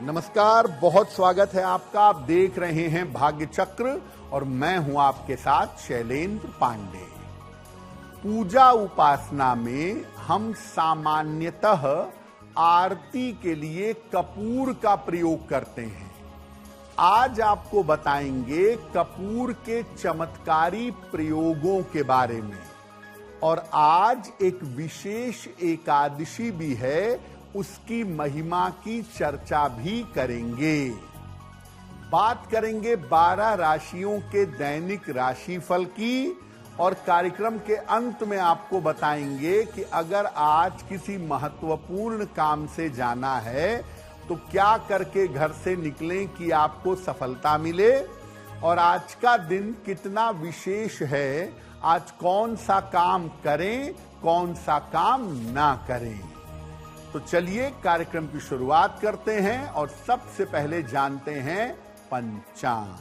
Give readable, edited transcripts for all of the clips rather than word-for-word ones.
नमस्कार, बहुत स्वागत है आपका। आप देख रहे हैं भाग्य चक्र और मैं हूं आपके साथ शैलेंद्र पांडे। पूजा उपासना में हम सामान्यतः आरती के लिए कपूर का प्रयोग करते हैं। आज आपको बताएंगे कपूर के चमत्कारी प्रयोगों के बारे में। और आज एक विशेष एकादशी भी है, उसकी महिमा की चर्चा भी करेंगे। बात करेंगे 12 राशियों के दैनिक राशिफल की और कार्यक्रम के अंत में आपको बताएंगे कि अगर आज किसी महत्वपूर्ण काम से जाना है तो क्या करके घर से निकलें कि आपको सफलता मिले। और आज का दिन कितना विशेष है, आज कौन सा काम करें, कौन सा काम ना करें। तो चलिए कार्यक्रम की शुरुआत करते हैं और सबसे पहले जानते हैं पंचांग।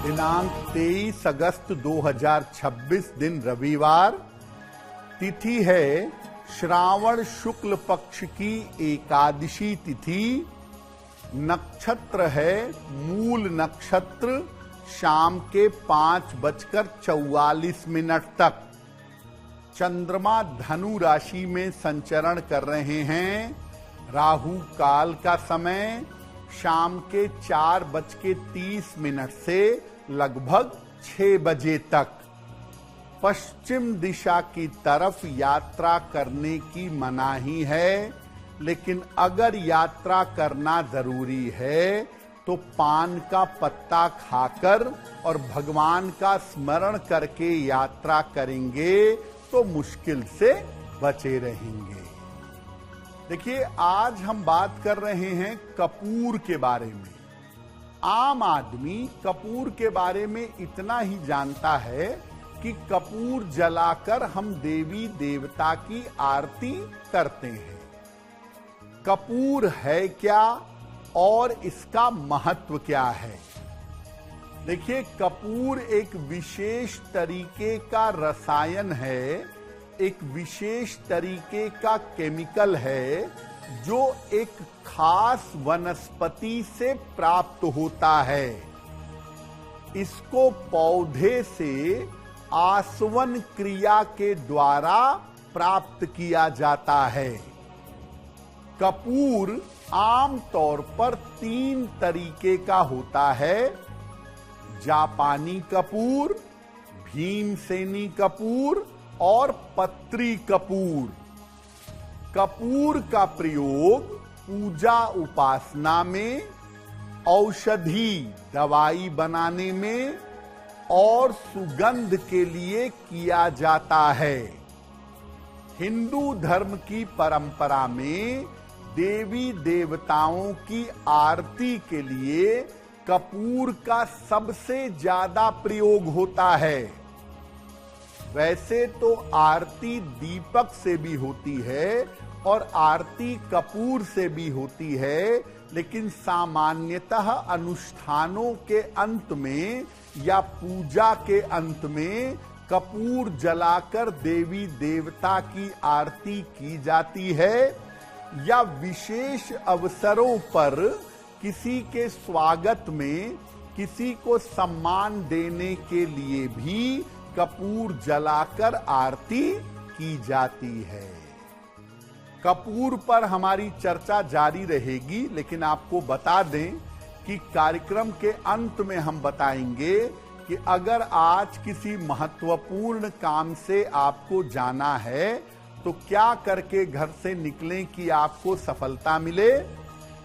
दिनांक 23 अगस्त 2026 दिन रविवार। तिथि है श्रावण शुक्ल पक्ष की एकादशी तिथि। नक्षत्र है मूल नक्षत्र। शाम के 5:44 तक चंद्रमा धनु राशि में संचरण कर रहे हैं। राहु काल का समय शाम के 4:30 से लगभग 6 बजे तक। पश्चिम दिशा की तरफ यात्रा करने की मनाही है, लेकिन अगर यात्रा करना जरूरी है तो पान का पत्ता खाकर और भगवान का स्मरण करके यात्रा करेंगे तो मुश्किल से बचे रहेंगे। देखिए, आज हम बात कर रहे हैं कपूर के बारे में। आम आदमी कपूर के बारे में इतना ही जानता है कि कपूर जलाकर हम देवी देवता की आरती करते हैं। कपूर है क्या और इसका महत्व क्या है? देखिए, कपूर एक विशेष तरीके का रसायन है, एक विशेष तरीके का केमिकल है जो एक खास वनस्पति से प्राप्त होता है। इसको पौधे से आसवन क्रिया के द्वारा प्राप्त किया जाता है। कपूर आम तौर पर 3 तरीके का होता है: जापानी कपूर, भीमसेनी कपूर और पत्री कपूर। कपूर का प्रयोग पूजा उपासना में, औषधि दवाई बनाने में और सुगंध के लिए किया जाता है। हिंदू धर्म की परंपरा में देवी देवताओं की आरती के लिए कपूर का सबसे ज्यादा प्रयोग होता है। वैसे तो आरती दीपक से भी होती है और आरती कपूर से भी होती है, लेकिन सामान्यतः अनुष्ठानों के अंत में या पूजा के अंत में कपूर जलाकर देवी देवता की आरती की जाती है। या विशेष अवसरों पर किसी के स्वागत में किसी को सम्मान देने के लिए भी कपूर जलाकर आरती की जाती है। कपूर पर हमारी चर्चा जारी रहेगी, लेकिन आपको बता दें कि कार्यक्रम के अंत में हम बताएंगे कि अगर आज किसी महत्वपूर्ण काम से आपको जाना है तो क्या करके घर से निकलें कि आपको सफलता मिले।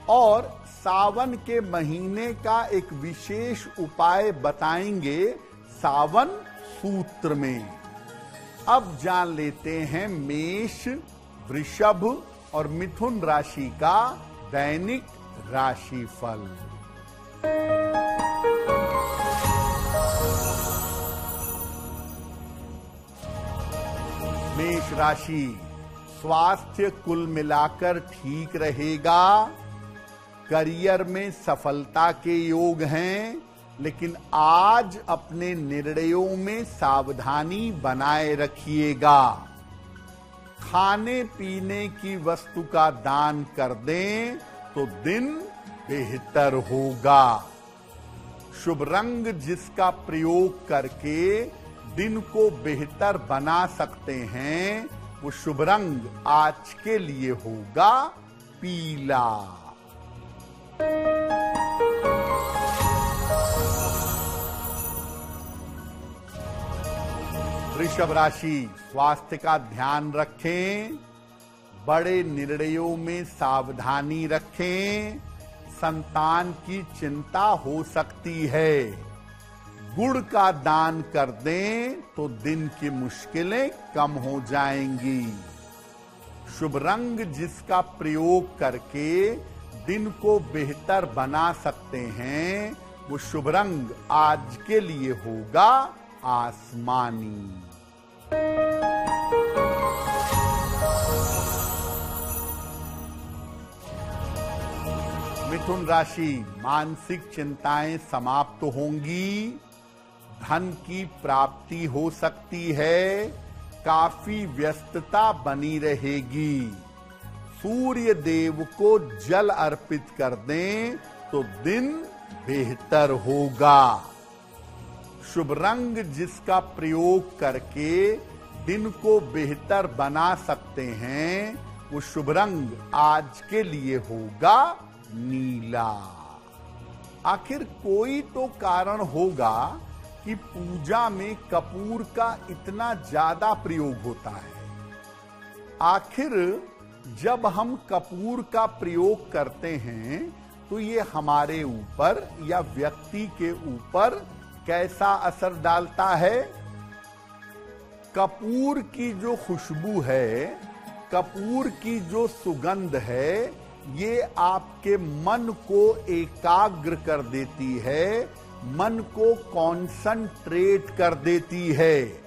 और सावन के महीने का एक विशेष उपाय बताएंगे सावन सूत्र में। अब जान लेते हैं मेष, वृषभ और मिथुन राशि का दैनिक राशिफल। मेष राशि, स्वास्थ्य कुल मिलाकर ठीक रहेगा। करियर में सफलता के योग हैं, लेकिन आज अपने निर्णयों में सावधानी बनाए रखिएगा। खाने पीने की वस्तु का दान कर दें तो दिन बेहतर होगा। शुभ रंग जिसका प्रयोग करके दिन को बेहतर बना सकते हैं, वो शुभ रंग आज के लिए होगा पीला। वृषभ राशि, स्वास्थ्य का ध्यान रखें, बड़े निर्णयों में सावधानी रखें, संतान की चिंता हो सकती है। गुड़ का दान कर दें तो दिन की मुश्किलें कम हो जाएंगी। शुभ रंग जिसका प्रयोग करके दिन को बेहतर बना सकते हैं, वो शुभ रंग आज के लिए होगा आसमानी। मिथुन राशि, मानसिक चिंताएं समाप्त होंगी, धन की प्राप्ति हो सकती है, काफी व्यस्तता बनी रहेगी। सूर्य देव को जल अर्पित कर दें तो दिन बेहतर होगा। शुभ रंग जिसका प्रयोग करके दिन को बेहतर बना सकते हैं, वो शुभ रंग आज के लिए होगा नीला। आखिर कोई तो कारण होगा कि पूजा में कपूर का इतना ज्यादा प्रयोग होता है। आखिर जब हम कपूर का प्रयोग करते हैं तो ये हमारे ऊपर या व्यक्ति के ऊपर कैसा असर डालता है? कपूर की जो खुशबू है, कपूर की जो सुगंध है, ये आपके मन को एकाग्र कर देती है, मन को कॉन्संट्रेट कर देती है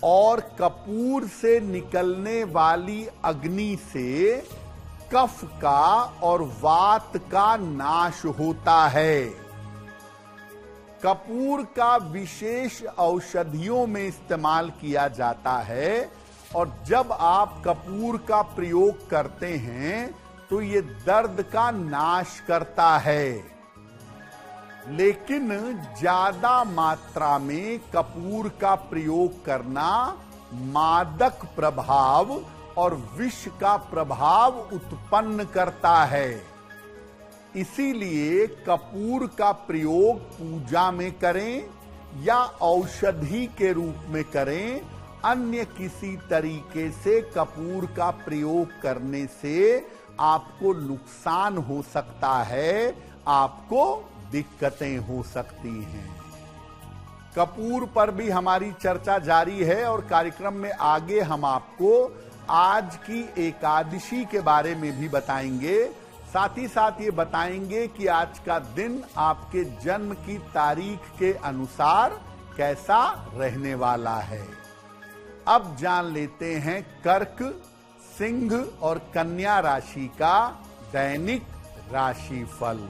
और कपूर से निकलने वाली अग्नि से कफ का और वात का नाश होता है। कपूर का विशेष औषधियों में इस्तेमाल किया जाता है और जब आप कपूर का प्रयोग करते हैं तो ये दर्द का नाश करता है। लेकिन ज्यादा मात्रा में कपूर का प्रयोग करना मादक प्रभाव और विष का प्रभाव उत्पन्न करता है। इसीलिए कपूर का प्रयोग पूजा में करें या औषधि के रूप में करें, अन्य किसी तरीके से कपूर का प्रयोग करने से आपको नुकसान हो सकता है, आपको दिक्कतें हो सकती हैं। कपूर पर भी हमारी चर्चा जारी है और कार्यक्रम में आगे हम आपको आज की एकादशी के बारे में भी बताएंगे। साथ ही साथ ये बताएंगे कि आज का दिन आपके जन्म की तारीख के अनुसार कैसा रहने वाला है। अब जान लेते हैं कर्क, सिंह और कन्या राशि का दैनिक राशिफल।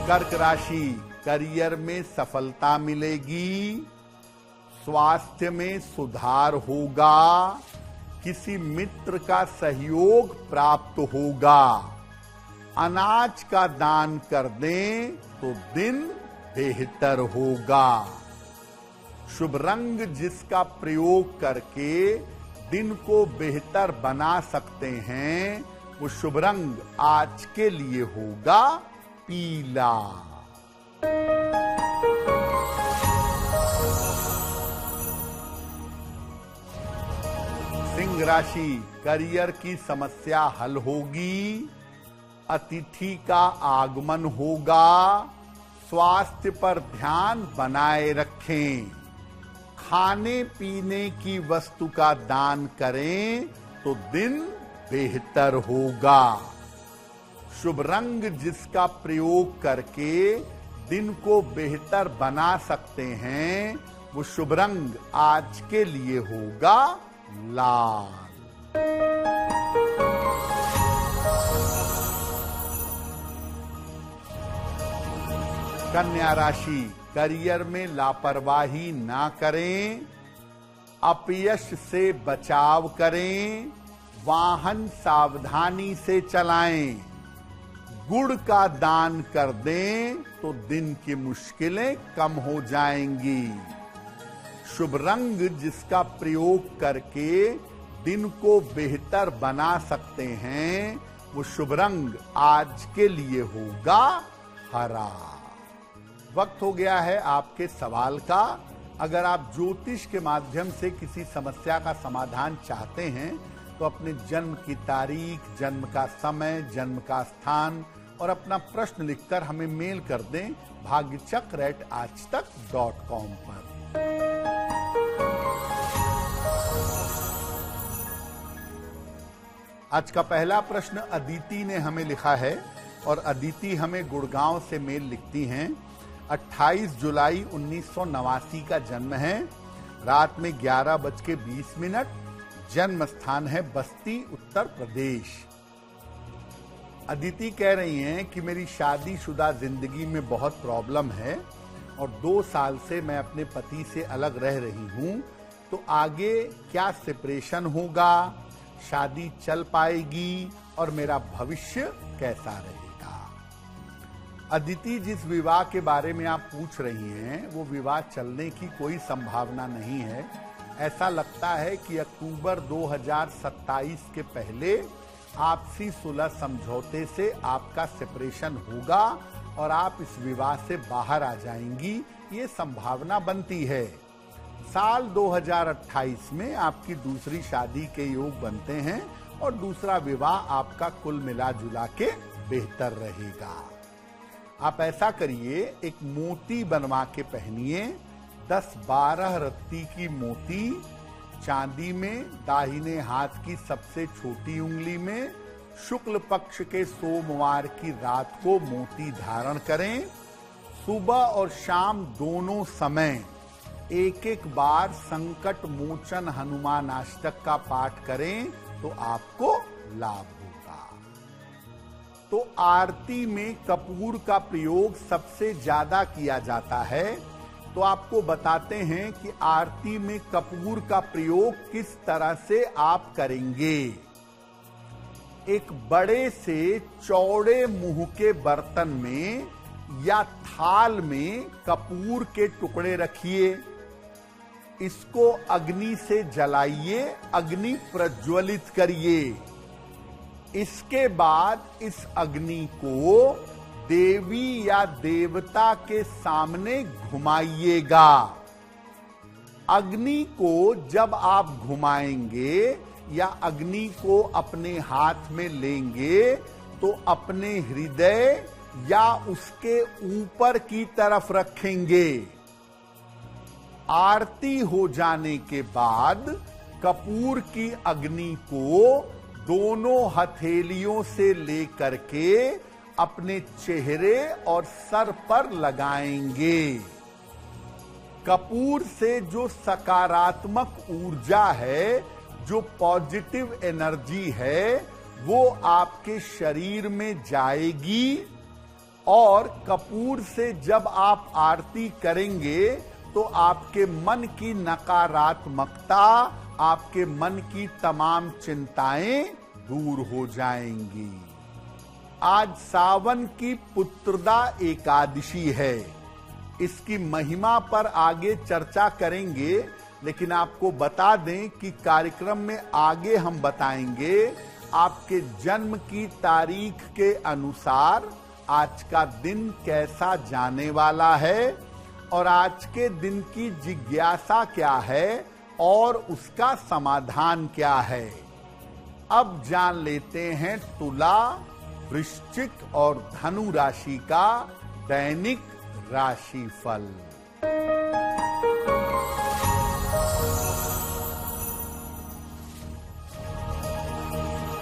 कर्क राशि, करियर में सफलता मिलेगी, स्वास्थ्य में सुधार होगा, किसी मित्र का सहयोग प्राप्त होगा। अनाज का दान कर दें तो दिन बेहतर होगा। शुभ रंग जिसका प्रयोग करके दिन को बेहतर बना सकते हैं, वो शुभ रंग आज के लिए होगा पीला। सिंह राशि, करियर की समस्या हल होगी, अतिथि का आगमन होगा, स्वास्थ्य पर ध्यान बनाए रखें। खाने पीने की वस्तु का दान करें तो दिन बेहतर होगा। शुभ रंग जिसका प्रयोग करके दिन को बेहतर बना सकते हैं, वो शुभ रंग आज के लिए होगा लाल। कन्या राशि, करियर में लापरवाही ना करें, अपयश से बचाव करें, वाहन सावधानी से चलाएं, गुड़ का दान कर दें तो दिन की मुश्किलें कम हो जाएंगी। शुभ रंग जिसका प्रयोग करके दिन को बेहतर बना सकते हैं, वो शुभ रंग आज के लिए होगा हरा। वक्त हो गया है आपके सवाल का। अगर आप ज्योतिष के माध्यम से किसी समस्या का समाधान चाहते हैं तो अपने जन्म की तारीख, जन्म का समय, जन्म का स्थान और अपना प्रश्न लिखकर हमें मेल कर दें bhagyachakra@aajtak.com पर। आज का पहला प्रश्न अदिति ने हमें लिखा है और अदिति हमें गुड़गांव से मेल लिखती हैं। 28 जुलाई 1989 का जन्म है। रात में 11:20। जन्म स्थान है बस्ती, उत्तर प्रदेश। अदिति कह रही हैं कि मेरी शादीशुदा जिंदगी में बहुत प्रॉब्लम है और 2 साल से मैं अपने पति से अलग रह रही हूं, तो आगे क्या सेपरेशन होगा, शादी चल पाएगी और मेरा भविष्य कैसा रहेगा। अदिति, जिस विवाह के बारे में आप पूछ रही हैं वो विवाह चलने की कोई संभावना नहीं है। ऐसा लगता है कि अक्टूबर 2027 के पहले आपसी सुलह समझौते से आपका सेपरेशन होगा और आप इस विवाह से बाहर आ जाएंगी, ये संभावना बनती है। साल 2028 में आपकी दूसरी शादी के योग बनते हैं और दूसरा विवाह आपका कुल मिला जुला के बेहतर रहेगा। आप ऐसा करिए, एक मोती बनवा के पहनिए, 10-12 रत्ती की मोती चांदी में, दाहिने हाथ की सबसे छोटी उंगली में, शुक्ल पक्ष के सोमवार की रात को मोती धारण करें। सुबह और शाम दोनों समय एक बार संकट मोचन हनुमान अष्टक का पाठ करें तो आपको लाभ होगा। तो आरती में कपूर का प्रयोग सबसे ज्यादा किया जाता है, तो आपको बताते हैं कि आरती में कपूर का प्रयोग किस तरह से आप करेंगे। एक बड़े से चौड़े मुंह के बर्तन में या थाल में कपूर के टुकड़े रखिए, इसको अग्नि से जलाइए, अग्नि प्रज्वलित करिए। इसके बाद इस अग्नि को देवी या देवता के सामने घुमाइएगा। अग्नि को जब आप घुमाएंगे या अग्नि को अपने हाथ में लेंगे तो अपने हृदय या उसके ऊपर की तरफ रखेंगे। आरती हो जाने के बाद कपूर की अग्नि को दोनों हथेलियों से लेकर के अपने चेहरे और सर पर लगाएंगे। कपूर से जो सकारात्मक ऊर्जा है, जो पॉजिटिव एनर्जी है, वो आपके शरीर में जाएगी और कपूर से जब आप आरती करेंगे तो आपके मन की नकारात्मकता, आपके मन की तमाम चिंताएं दूर हो जाएंगी। आज सावन की पुत्रदा एकादशी है। इसकी महिमा पर आगे चर्चा करेंगे, लेकिन आपको बता दें कि कार्यक्रम में आगे हम बताएंगे आपके जन्म की तारीख के अनुसार आज का दिन कैसा जाने वाला है और आज के दिन की जिज्ञासा क्या है और उसका समाधान क्या है। अब जान लेते हैं तुला, वृश्चिक और धनु राशि का दैनिक राशिफल।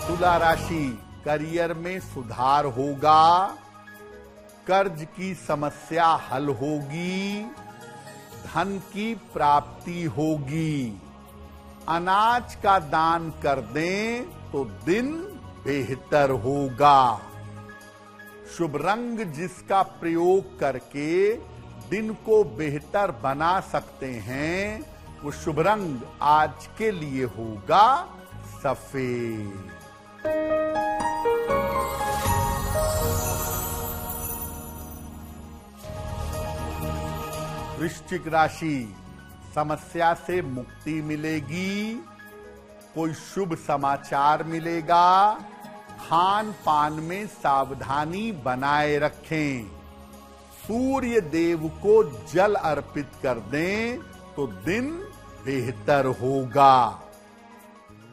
तुला राशि, करियर में सुधार होगा, कर्ज की समस्या हल होगी, धन की प्राप्ति होगी। अनाज का दान कर दें तो दिन बेहतर होगा। शुभ रंग जिसका प्रयोग करके दिन को बेहतर बना सकते हैं, वो शुभ रंग आज के लिए होगा सफेद। वृश्चिक राशि, समस्या से मुक्ति मिलेगी, कोई शुभ समाचार मिलेगा, खान पान में सावधानी बनाए रखें, सूर्य देव को जल अर्पित कर दें तो दिन बेहतर होगा।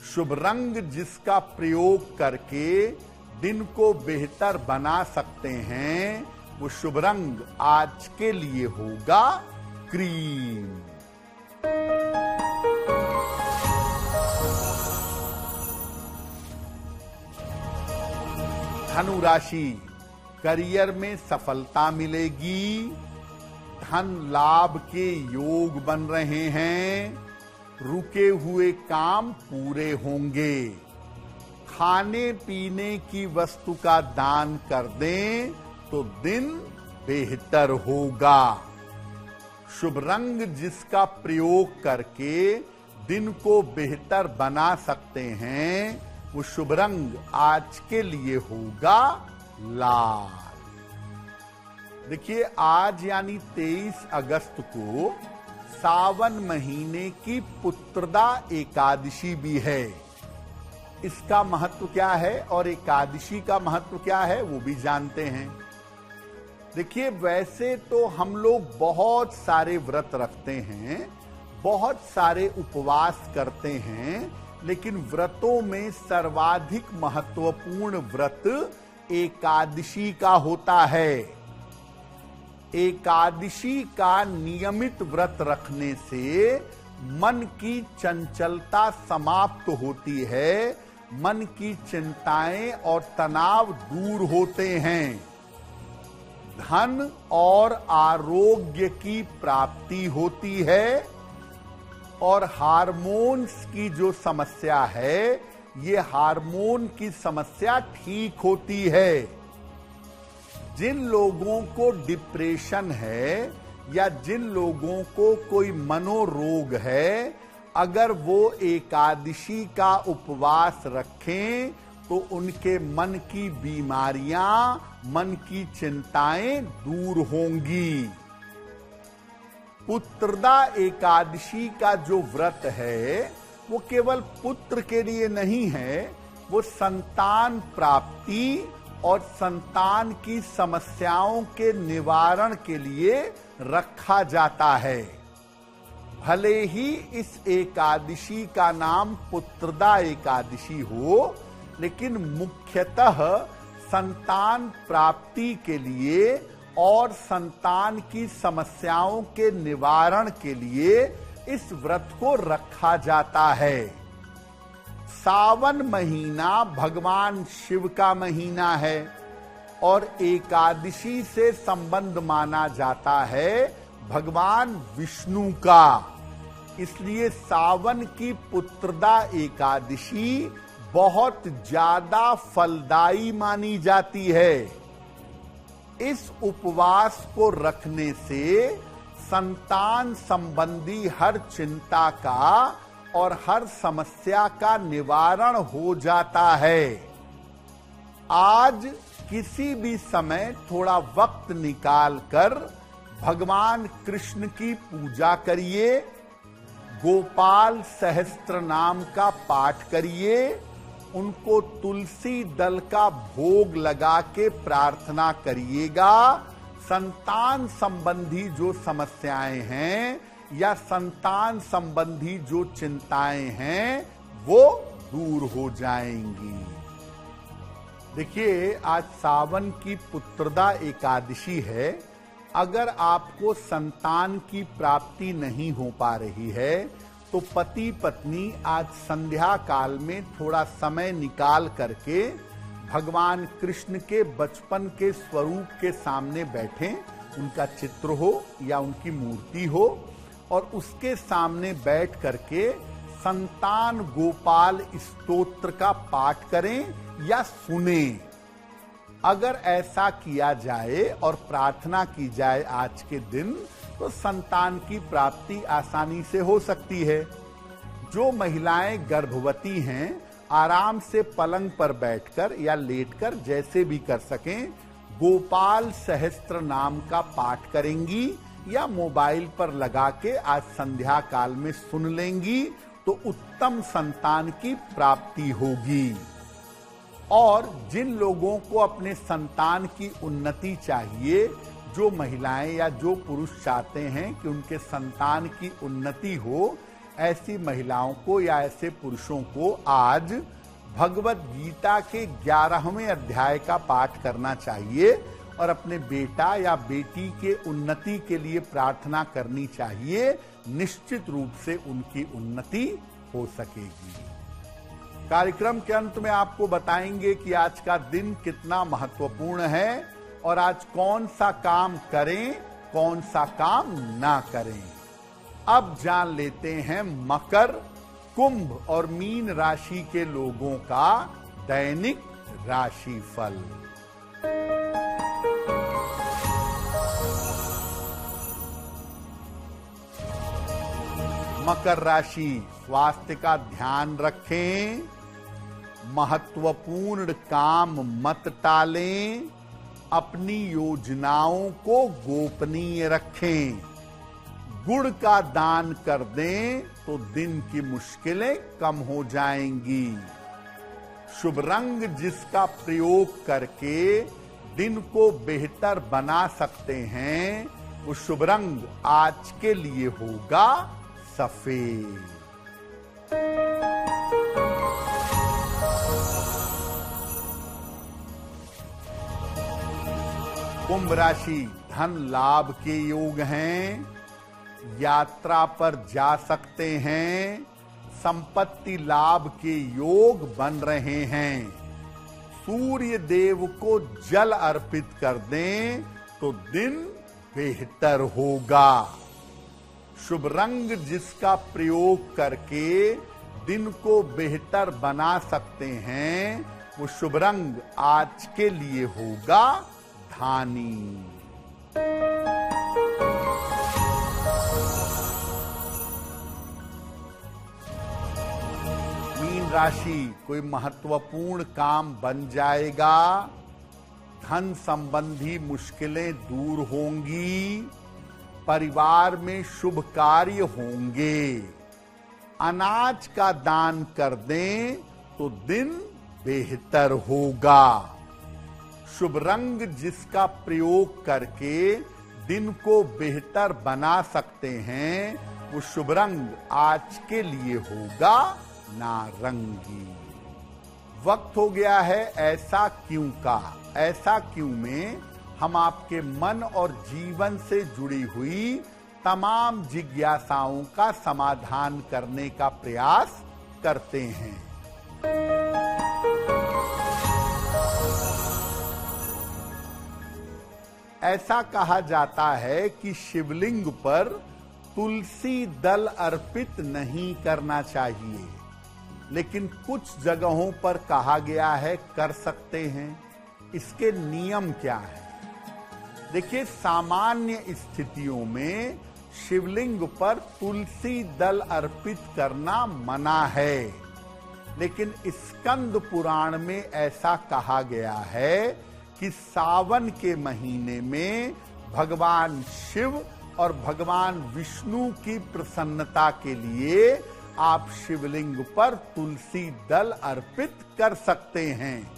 शुभ रंग जिसका प्रयोग करके दिन को बेहतर बना सकते हैं, वो शुभ रंग आज के लिए होगा क्रीम। धनु राशि, करियर में सफलता मिलेगी, धन लाभ के योग बन रहे हैं, रुके हुए काम पूरे होंगे, खाने पीने की वस्तु का दान कर दें तो दिन बेहतर होगा। शुभ रंग जिसका प्रयोग करके दिन को बेहतर बना सकते हैं, वो शुभ रंग आज के लिए होगा लाल। देखिए, आज यानी 23 अगस्त को सावन महीने की पुत्रदा एकादशी भी है। इसका महत्व क्या है और एकादशी का महत्व क्या है वो भी जानते हैं। देखिए, वैसे तो हम लोग बहुत सारे व्रत रखते हैं, बहुत सारे उपवास करते हैं, लेकिन व्रतों में सर्वाधिक महत्वपूर्ण व्रत एकादशी का होता है। एकादशी का नियमित व्रत रखने से मन की चंचलता समाप्त होती है, मन की चिंताएं और तनाव दूर होते हैं, धन और आरोग्य की प्राप्ति होती है और हार्मोन्स की जो समस्या है, ये हार्मोन की समस्या ठीक होती है। जिन लोगों को डिप्रेशन है या जिन लोगों को कोई मनोरोग है, अगर वो एकादशी का उपवास रखें तो उनके मन की बीमारियां, मन की चिंताएं दूर होंगी। पुत्रदा एकादशी का जो व्रत है वो केवल पुत्र के लिए नहीं है, वो संतान प्राप्ति और संतान की समस्याओं के निवारण के लिए रखा जाता है। भले ही इस एकादशी का नाम पुत्रदा एकादशी हो, लेकिन मुख्यतः संतान प्राप्ति के लिए और संतान की समस्याओं के निवारण के लिए इस व्रत को रखा जाता है। सावन महीना भगवान शिव का महीना है और एकादशी से संबंध माना जाता है भगवान विष्णु का। इसलिए सावन की पुत्रदा एकादशी बहुत ज्यादा फलदायी मानी जाती है। इस उपवास को रखने से संतान संबंधी हर चिंता का और हर समस्या का निवारण हो जाता है। आज किसी भी समय थोड़ा वक्त निकालकर भगवान कृष्ण की पूजा करिए, गोपाल सहस्त्र नाम का पाठ करिए, उनको तुलसी दल का भोग लगा के प्रार्थना करिएगा। संतान संबंधी जो समस्याएं हैं या संतान संबंधी जो चिंताएं हैं वो दूर हो जाएंगी। देखिए, आज सावन की पुत्रदा एकादशी है। अगर आपको संतान की प्राप्ति नहीं हो पा रही है तो पति पत्नी आज संध्या काल में थोड़ा समय निकाल करके भगवान कृष्ण के बचपन के स्वरूप के सामने बैठें, उनका चित्र हो या उनकी मूर्ति हो, और उसके सामने बैठ करके संतान गोपाल स्तोत्र का पाठ करें या सुनें। अगर ऐसा किया जाए और प्रार्थना की जाए आज के दिन, तो संतान की प्राप्ति आसानी से हो सकती है। जो महिलाएं गर्भवती हैं, आराम से पलंग पर बैठकर या लेटकर जैसे भी कर सकें, गोपाल सहस्त्र नाम का पाठ करेंगी या मोबाइल पर लगा के आज संध्या काल में सुन लेंगी तो उत्तम संतान की प्राप्ति होगी। और जिन लोगों को अपने संतान की उन्नति चाहिए, जो महिलाएं या जो पुरुष चाहते हैं कि उनके संतान की उन्नति हो, ऐसी महिलाओं को या ऐसे पुरुषों को आज भगवत गीता के 11वें अध्याय का पाठ करना चाहिए और अपने बेटा या बेटी के उन्नति के लिए प्रार्थना करनी चाहिए। निश्चित रूप से उनकी उन्नति हो सकेगी। कार्यक्रम के अंत में आपको बताएंगे कि आज का दिन कितना महत्वपूर्ण है और आज कौन सा काम करें, कौन सा काम ना करें। अब जान लेते हैं मकर, कुंभ और मीन राशि के लोगों का दैनिक राशिफल। मकर राशि, स्वास्थ्य का ध्यान रखें, महत्वपूर्ण काम मत टालें, अपनी योजनाओं को गोपनीय रखें, गुड़ का दान कर दें तो दिन की मुश्किलें कम हो जाएंगी। शुभ रंग जिसका प्रयोग करके दिन को बेहतर बना सकते हैं, वो शुभ रंग आज के लिए होगा सफेद। कुंभ राशि, धन लाभ के योग हैं, यात्रा पर जा सकते हैं, संपत्ति लाभ के योग बन रहे हैं। सूर्य देव को जल अर्पित कर दें तो दिन बेहतर होगा। शुभ रंग जिसका प्रयोग करके दिन को बेहतर बना सकते हैं, वो शुभ रंग आज के लिए होगा धानी। मीन राशि, कोई महत्वपूर्ण काम बन जाएगा, धन संबंधी मुश्किलें दूर होंगी, परिवार में शुभ कार्य होंगे। अनाज का दान कर दें तो दिन बेहतर होगा। शुभ रंग जिसका प्रयोग करके दिन को बेहतर बना सकते हैं, वो शुभ रंग आज के लिए होगा नारंगी। वक्त हो गया है ऐसा क्यों का। ऐसा क्यों में हम आपके मन और जीवन से जुड़ी हुई तमाम जिज्ञासाओं का समाधान करने का प्रयास करते हैं। ऐसा कहा जाता है कि शिवलिंग पर तुलसी दल अर्पित नहीं करना चाहिए, लेकिन कुछ जगहों पर कहा गया है कर सकते हैं। इसके नियम क्या है? देखिए, सामान्य स्थितियों में शिवलिंग पर तुलसी दल अर्पित करना मना है, लेकिन स्कंद पुराण में ऐसा कहा गया है कि सावन के महीने में भगवान शिव और भगवान विष्णु की प्रसन्नता के लिए आप शिवलिंग पर तुलसी दल अर्पित कर सकते हैं।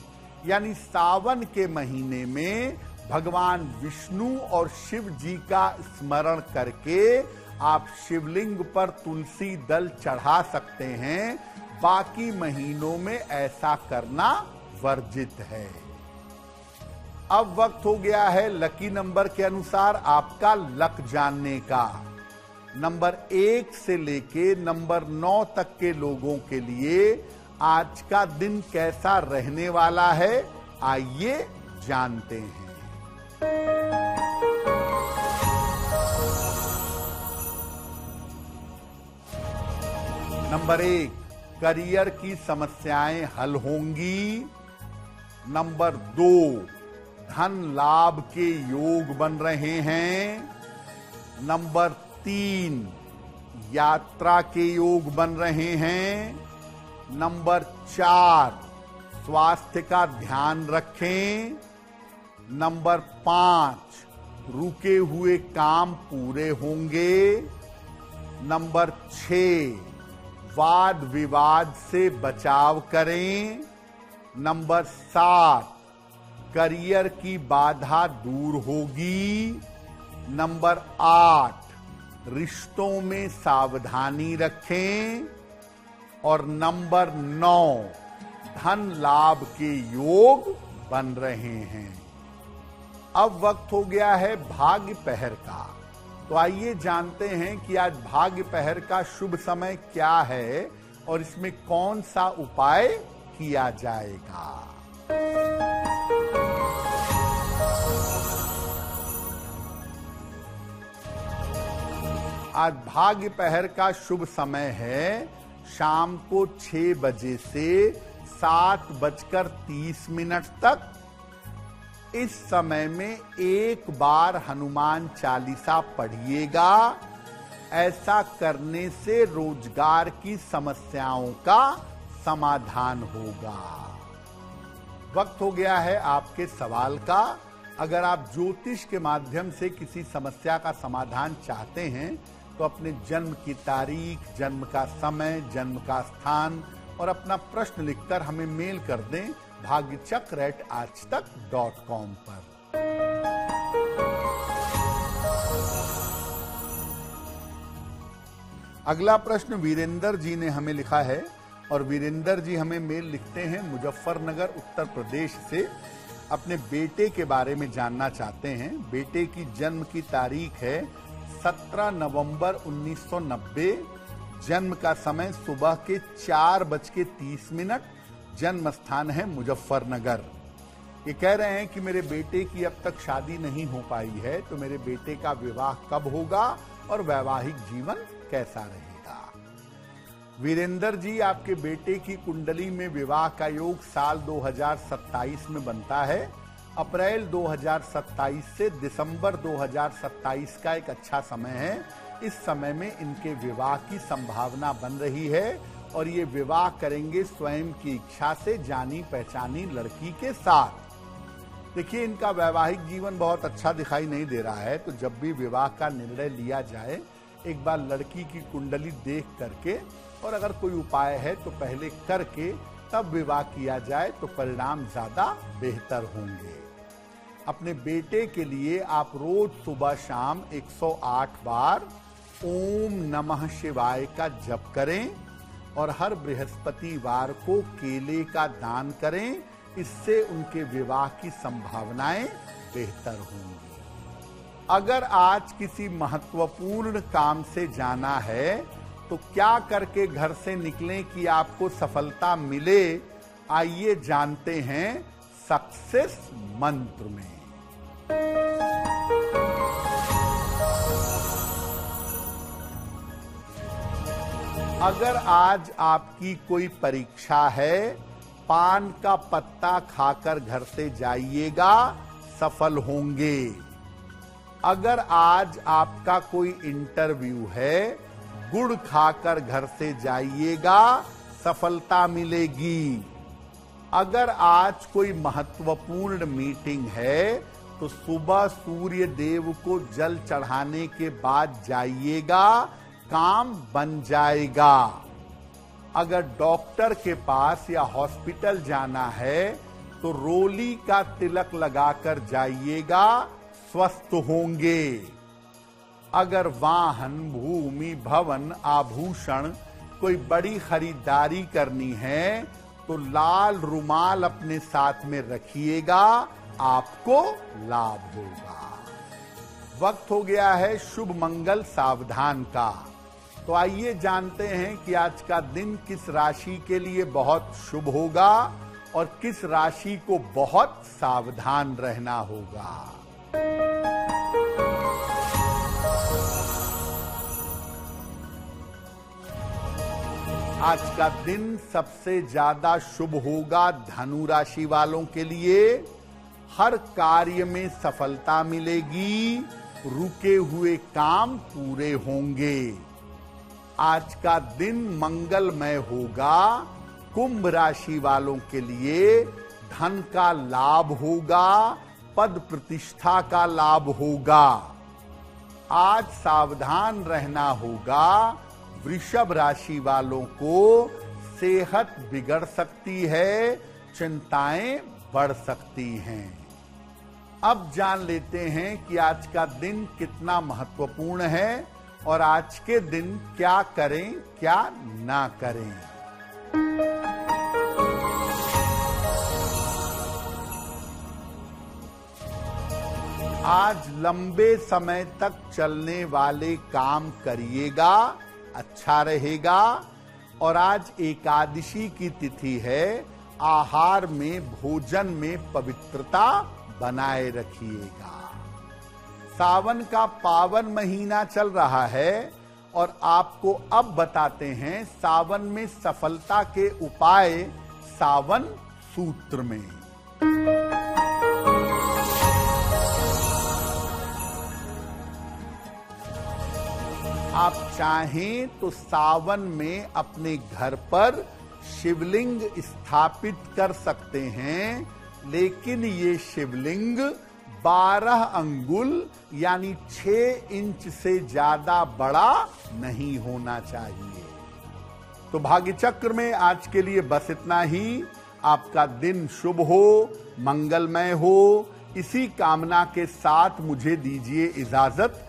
यानी सावन के महीने में भगवान विष्णु और शिव जी का स्मरण करके आप शिवलिंग पर तुलसी दल चढ़ा सकते हैं। बाकी महीनों में ऐसा करना वर्जित है। अब वक्त हो गया है लकी नंबर के अनुसार आपका लक जानने का। नंबर 1 से लेके नंबर 9 तक के लोगों के लिए आज का दिन कैसा रहने वाला है, आइए जानते हैं। नंबर 1, करियर की समस्याएं हल होंगी। नंबर 2, धन लाभ के योग बन रहे हैं। नंबर 3, यात्रा के योग बन रहे हैं। नंबर 4, स्वास्थ्य का ध्यान रखें। नंबर 5, रुके हुए काम पूरे होंगे। नंबर 6, वाद विवाद से बचाव करें। नंबर 7, करियर की बाधा दूर होगी। नंबर 8, रिश्तों में सावधानी रखें। और नंबर 9, धन लाभ के योग बन रहे हैं। अब वक्त हो गया है भाग्य पहर का। तो आइए जानते हैं कि आज भाग्य पहर का शुभ समय क्या है और इसमें कौन सा उपाय किया जाएगा। आज भाग्य पहर का शुभ समय है शाम को 6 बजे से 7:30 तक। इस समय में एक बार हनुमान चालीसा पढ़िएगा। ऐसा करने से रोजगार की समस्याओं का समाधान होगा। वक्त हो गया है आपके सवाल का। अगर आप ज्योतिष के माध्यम से किसी समस्या का समाधान चाहते हैं तो अपने जन्म की तारीख, जन्म का समय, जन्म का स्थान और अपना प्रश्न लिखकर हमें मेल कर दें भाग्यचक्र@aajtak.com पर। अगला प्रश्न वीरेंद्र जी ने हमें लिखा है और वीरेंद्र जी हमें मेल लिखते हैं मुजफ्फरनगर उत्तर प्रदेश से। अपने बेटे के बारे में जानना चाहते हैं। बेटे की जन्म की तारीख है 17 नवंबर 1990। जन्म का समय सुबह के 4:30। जन्म स्थान है मुजफ्फरनगर। ये कह रहे हैं कि मेरे बेटे की अब तक शादी नहीं हो पाई है, तो मेरे बेटे का विवाह कब होगा और वैवाहिक जीवन कैसा रहेगा। वीरेंद्र जी, आपके बेटे की कुंडली में विवाह का योग साल 2027 में बनता है। अप्रैल 2027 से दिसंबर 2027 का एक अच्छा समय है। इस समय में इनके विवाह की संभावना बन रही है और ये विवाह करेंगे स्वयं की इच्छा से जानी पहचानी लड़की के साथ। देखिए, इनका वैवाहिक जीवन बहुत अच्छा दिखाई नहीं दे रहा है, तो जब भी विवाह का निर्णय लिया जाए एक बार लड़की की कुंडली देख करके और अगर कोई उपाय है तो पहले करके तब विवाह किया जाए तो परिणाम ज्यादा बेहतर होंगे। अपने बेटे के लिए आप रोज सुबह शाम 108 बार ओम नमः शिवाय का जप करें और हर बृहस्पतिवार को केले का दान करें। इससे उनके विवाह की संभावनाएं बेहतर होंगी। अगर आज किसी महत्वपूर्ण काम से जाना है तो क्या करके घर से निकलें कि आपको सफलता मिले। आइए जानते हैं सक्सेस मंत्र में। अगर आज आपकी कोई परीक्षा है, पान का पत्ता खाकर घर से जाइएगा, सफल होंगे। अगर आज आपका कोई इंटरव्यू है, गुड़ खाकर घर से जाइएगा, सफलता मिलेगी। अगर आज कोई महत्वपूर्ण मीटिंग है तो सुबह सूर्य देव को जल चढ़ाने के बाद जाइएगा, काम बन जाएगा। अगर डॉक्टर के पास या हॉस्पिटल जाना है तो रोली का तिलक लगाकर जाइएगा, स्वस्थ होंगे। अगर वाहन, भूमि, भवन, आभूषण कोई बड़ी खरीदारी करनी है तो लाल रुमाल अपने साथ में रखिएगा, आपको लाभ होगा। वक्त हो गया है शुभ मंगल सावधान का। तो आइए जानते हैं कि आज का दिन किस राशि के लिए बहुत शुभ होगा और किस राशि को बहुत सावधान रहना होगा। आज का दिन सबसे ज्यादा शुभ होगा धनु राशि वालों के लिए। हर कार्य में सफलता मिलेगी, रुके हुए काम पूरे होंगे। आज का दिन मंगलमय होगा। कुंभ राशि वालों के लिए धन का लाभ होगा, पद प्रतिष्ठा का लाभ होगा। आज सावधान रहना होगा। वृषभ राशि वालों को सेहत बिगड़ सकती है, चिंताएं बढ़ सकती हैं। अब जान लेते हैं कि आज का दिन कितना महत्वपूर्ण है और आज के दिन क्या करें, क्या ना करें। आज लंबे समय तक चलने वाले काम करिएगा, अच्छा रहेगा। और आज एकादशी की तिथि है। आहार में, भोजन में पवित्रता बनाए रखिएगा। सावन का पावन महीना चल रहा है और आपको अब बताते हैं सावन में सफलता के उपाय सावन सूत्र में। आप चाहें तो सावन में अपने घर पर शिवलिंग स्थापित कर सकते हैं, लेकिन ये शिवलिंग 12 अंगुल यानी 6 इंच से ज्यादा बड़ा नहीं होना चाहिए। तो भाग्य चक्र में आज के लिए बस इतना ही। आपका दिन शुभ हो, मंगलमय हो, इसी कामना के साथ मुझे दीजिए इजाजत।